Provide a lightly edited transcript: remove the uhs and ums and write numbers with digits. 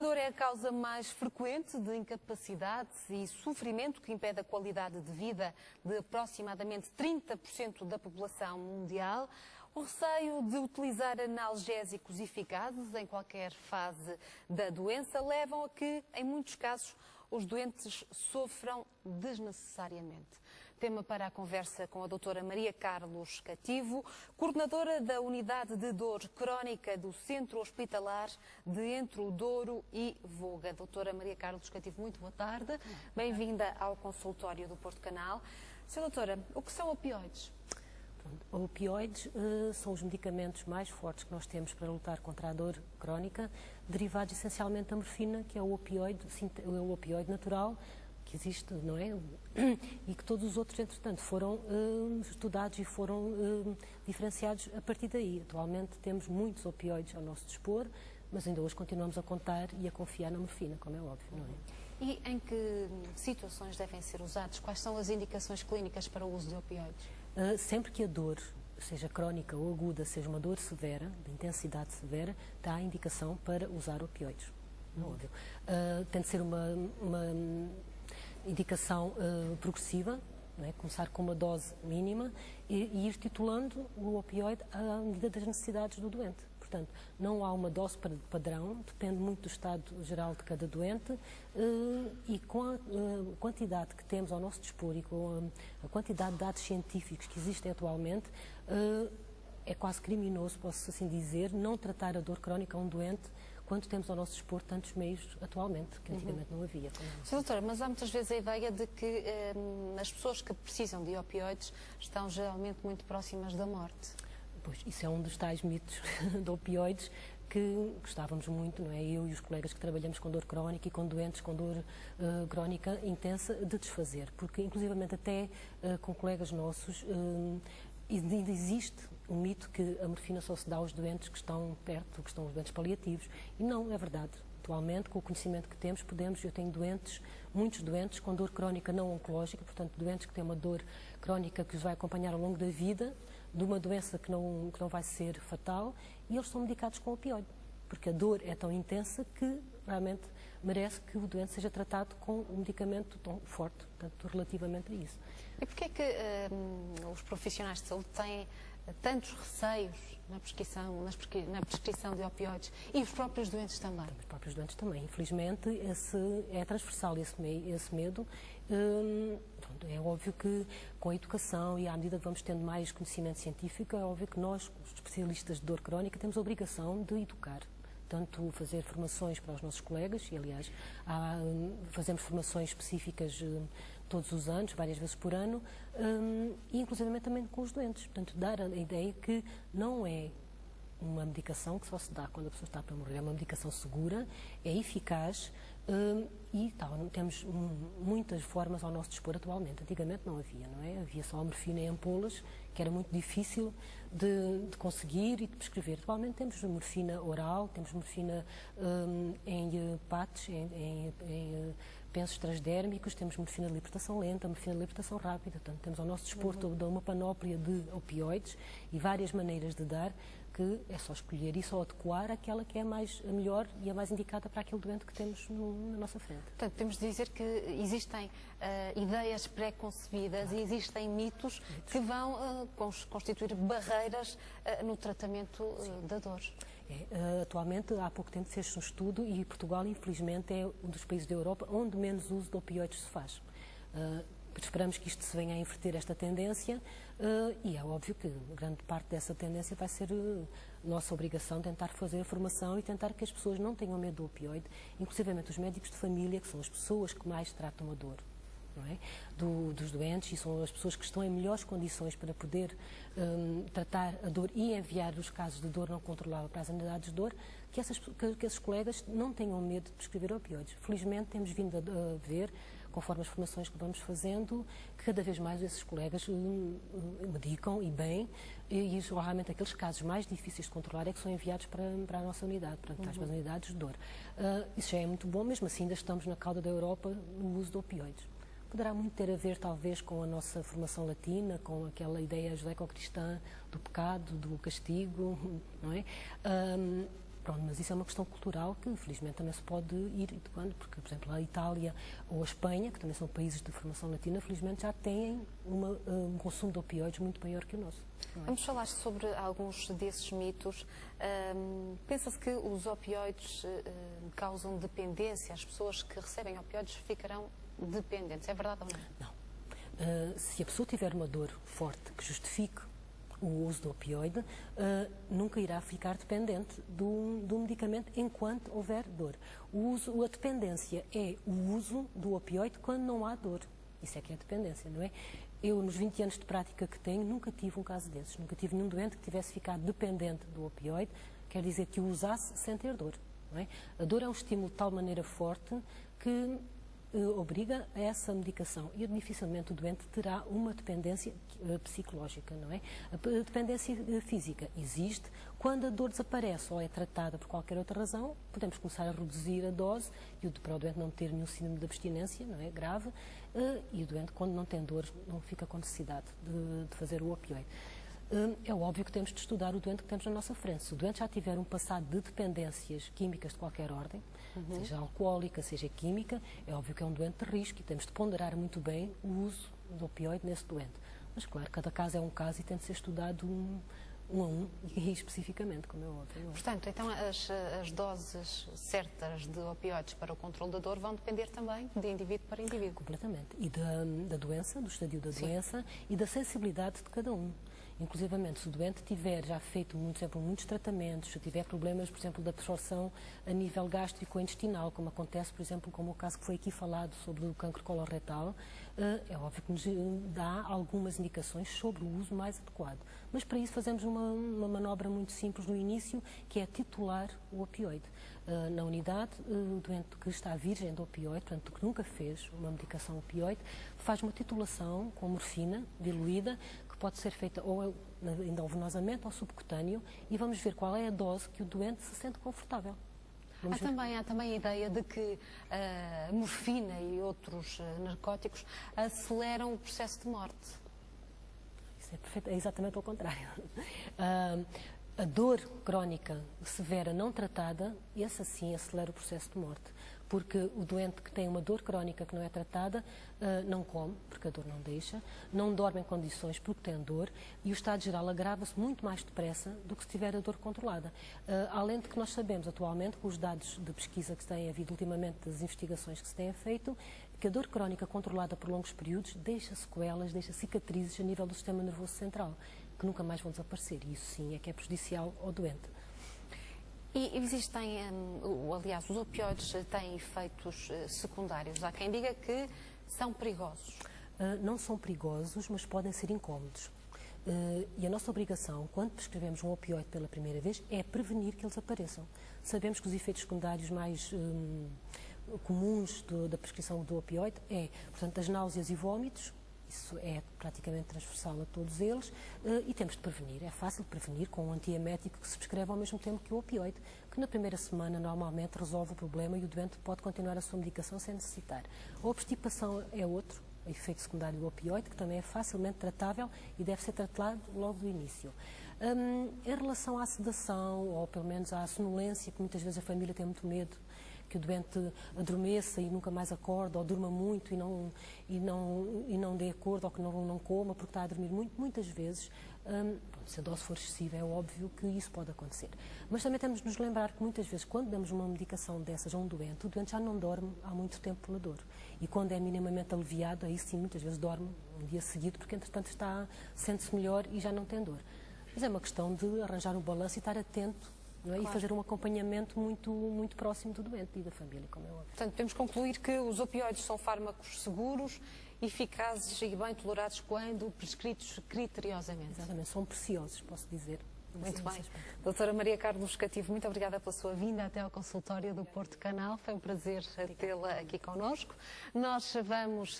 A dor é a causa mais frequente de incapacidade e sofrimento que impede a qualidade de vida de aproximadamente 30% da população mundial. O receio de utilizar analgésicos eficazes em qualquer fase da doença levam a que, em muitos casos, os doentes sofram desnecessariamente. Tema para a conversa com a doutora Maria Carlos Cativo, coordenadora da Unidade de Dor Crónica do Centro Hospitalar de Entre o Douro e Voga. Doutora Maria Carlos Cativo, muito boa tarde. Bem-vinda ao consultório do Porto Canal. Senhora doutora, o que são opioides? Opioides são os medicamentos mais fortes que nós temos para lutar contra a dor crónica, derivados essencialmente da morfina, que é o opioide natural que existe, não é? E que todos os outros, entretanto, foram estudados e foram diferenciados a partir daí. Atualmente temos muitos opioides ao nosso dispor, mas ainda hoje continuamos a contar e a confiar na morfina, como é óbvio, não é? E em que situações devem ser usados? Quais são as indicações clínicas para o uso de opioides? Sempre que a dor, seja crónica ou aguda, seja uma dor severa, de intensidade severa, está a indicação para usar opioides. Não é óbvio. Tem de ser uma indicação progressiva, não é? Começar com uma dose mínima e ir titulando o opioide à medida das necessidades do doente. Portanto, não há uma dose padrão, depende muito do estado geral de cada doente e com a quantidade que temos ao nosso dispor e com a quantidade de dados científicos que existem atualmente, é quase criminoso, posso assim dizer, não tratar a dor crónica a um doente quando temos ao nosso dispor tantos meios atualmente, que antigamente não havia. Senhora doutora, mas há muitas vezes a ideia de que as pessoas que precisam de opioides estão geralmente muito próximas da morte. Pois, isso é um dos tais mitos de opioides que gostávamos muito, não é? Eu e os colegas que trabalhamos com dor crónica e com doentes com dor crónica intensa, de desfazer, porque inclusivamente até com colegas nossos ainda existe um mito que a morfina só se dá aos doentes que estão perto, que estão os doentes paliativos, e não é verdade. Atualmente, com o conhecimento que temos, eu tenho doentes, muitos doentes com dor crónica não oncológica, portanto, doentes que têm uma dor crónica que os vai acompanhar ao longo da vida, de uma doença que não vai ser fatal, e eles são medicados com opioide, porque a dor é tão intensa que realmente merece que o doente seja tratado com um medicamento tão forte, portanto, relativamente a isso. E porquê é que os profissionais de saúde têm tantos receios na prescrição de opioides e os próprios doentes também? Os próprios doentes também. Infelizmente, é transversal esse medo. É óbvio que com a educação e à medida que vamos tendo mais conhecimento científico, é óbvio que nós, os especialistas de dor crónica, temos a obrigação de educar. Tanto fazer formações para os nossos colegas, e aliás fazemos formações específicas todos os anos, várias vezes por ano, e inclusivamente também com os doentes. Portanto, dar a ideia que não é uma medicação que só se dá quando a pessoa está para morrer, é uma medicação segura, é eficaz e temos muitas formas ao nosso dispor atualmente. Antigamente não havia, não é? Havia só a morfina em ampolas, que era muito difícil de conseguir e de prescrever. Atualmente temos morfina oral, temos morfina em patches, em pensos transdérmicos, temos morfina de libertação lenta, morfina de libertação rápida. Portanto, temos ao nosso dispor toda uma panóplia de opioides e várias maneiras de dar, que é só escolher e só adequar aquela que é a melhor e a mais indicada para aquele doente que temos na nossa frente. Portanto, temos de dizer que existem ideias pré-concebidas e existem mitos que vão constituir barreiras no tratamento da dor. Atualmente, há pouco tempo fez-se um estudo e Portugal, infelizmente, é um dos países da Europa onde menos uso de opioides se faz. Esperamos que isto se venha a inverter esta tendência e é óbvio que grande parte dessa tendência vai ser nossa obrigação tentar fazer a formação e tentar que as pessoas não tenham medo do opioide, inclusivamente os médicos de família, que são as pessoas que mais tratam a dor. Não é? Dos doentes e são as pessoas que estão em melhores condições para poder tratar a dor e enviar os casos de dor não controlável para as unidades de dor, que esses colegas não tenham medo de prescrever opioides. Felizmente temos vindo a ver, conforme as formações que vamos fazendo, que cada vez mais esses colegas medicam e bem, e realmente aqueles casos mais difíceis de controlar é que são enviados para a nossa unidade, para as unidades de dor. Isso já é muito bom, mesmo assim ainda estamos na cauda da Europa no uso de opioides. Poderá muito ter a ver, talvez, com a nossa formação latina, com aquela ideia judaico-cristã do pecado, do castigo, não é? Pronto, mas isso é uma questão cultural que, felizmente, também se pode ir educando, porque, por exemplo, a Itália ou a Espanha, que também são países de formação latina, felizmente já têm um consumo de opioides muito maior que o nosso. Vamos falar sobre alguns desses mitos. Pensa-se que os opioides causam dependência? As pessoas que recebem opioides ficarão dependentes. É verdade ou não? Não. Se a pessoa tiver uma dor forte que justifique o uso do opioide, nunca irá ficar dependente do medicamento enquanto houver dor. A dependência é o uso do opioide quando não há dor. Isso é que é dependência, não é? Eu, nos 20 anos de prática que tenho, nunca tive um caso desses. Nunca tive nenhum doente que tivesse ficado dependente do opioide, quer dizer que o usasse sem ter dor. Não é? A dor é um estímulo de tal maneira forte que obriga a essa medicação e dificilmente o doente terá uma dependência psicológica, não é? A dependência física existe. Quando a dor desaparece ou é tratada por qualquer outra razão, podemos começar a reduzir a dose e para o doente não ter nenhum síndrome de abstinência, não é? Grave, e o doente, quando não tem dor, não fica com necessidade de fazer o opioide. É óbvio que temos de estudar o doente que temos na nossa frente. Se o doente já tiver um passado de dependências químicas de qualquer ordem, seja alcoólica, seja química, é óbvio que é um doente de risco e temos de ponderar muito bem o uso do opioide nesse doente. Mas, claro, cada caso é um caso e tem de ser estudado um a um e especificamente, como é óbvio. Portanto, então as doses certas de opioides para o controle da dor vão depender também de indivíduo para indivíduo. Completamente. E da doença, do estadio da doença e da sensibilidade de cada um. Inclusivamente, se o doente tiver já feito, por exemplo, muitos tratamentos, se tiver problemas, por exemplo, de absorção a nível gástrico ou intestinal, como acontece, por exemplo, como o caso que foi aqui falado sobre o cancro coloretal, é óbvio que nos dá algumas indicações sobre o uso mais adequado. Mas para isso fazemos uma manobra muito simples no início, que é titular o opioide. Na unidade, o doente que está virgem do opioide, portanto, que nunca fez uma medicação opioide, faz uma titulação com morfina diluída, que pode ser feita ou endovenosamente ou subcutâneo, e vamos ver qual é a dose que o doente se sente confortável. Há também a ideia de que a morfina e outros narcóticos aceleram o processo de morte. Isso é exatamente ao contrário. A dor crónica severa não tratada, esse sim acelera o processo de morte. Porque o doente que tem uma dor crónica que não é tratada não come, porque a dor não deixa, não dorme em condições porque tem dor e o estado geral agrava-se muito mais depressa do que se tiver a dor controlada. Além de que nós sabemos atualmente, com os dados de pesquisa que têm havido ultimamente, das investigações que se têm feito, que a dor crónica controlada por longos períodos deixa sequelas, deixa cicatrizes a nível do sistema nervoso central, que nunca mais vão desaparecer. E isso sim é que é prejudicial ao doente. E existem, aliás, os opioides têm efeitos secundários. Há quem diga que são perigosos. Não são perigosos, mas podem ser incómodos. E a nossa obrigação, quando prescrevemos um opioide pela primeira vez, é prevenir que eles apareçam. Sabemos que os efeitos secundários mais comuns da prescrição do opioide portanto, as náuseas e vômitos. Isso é praticamente transversal a todos eles e temos de prevenir. É fácil prevenir com um antiemético que se prescreve ao mesmo tempo que o opioide, que na primeira semana normalmente resolve o problema e o doente pode continuar a sua medicação sem necessitar. A obstipação é outro efeito secundário do opioide, que também é facilmente tratável e deve ser tratado logo do início. Em relação à sedação, ou pelo menos à sonolência, que muitas vezes a família tem muito medo, que o doente adormeça e nunca mais acorda, ou durma muito e não dê acordo, ou que não coma porque está a dormir muito, muitas vezes, se a dose for excessiva, é óbvio que isso pode acontecer. Mas também temos de nos lembrar que muitas vezes, quando damos uma medicação dessas a um doente, o doente já não dorme há muito tempo pela dor. E quando é minimamente aliviado, aí sim, muitas vezes dorme um dia seguido, porque entretanto sente-se melhor e já não tem dor. Mas é uma questão de arranjar um balanço e estar atento. Não é? Claro. E fazer um acompanhamento muito próximo do doente e da família, como é óbvio. Portanto, podemos concluir que os opioides são fármacos seguros, eficazes e bem tolerados quando prescritos criteriosamente. Exatamente, são preciosos, posso dizer. Muito bem. Doutora Maria Carlos Cativo, muito obrigada pela sua vinda até ao consultório do Porto Canal. Foi um prazer tê-la aqui connosco. Nós vamos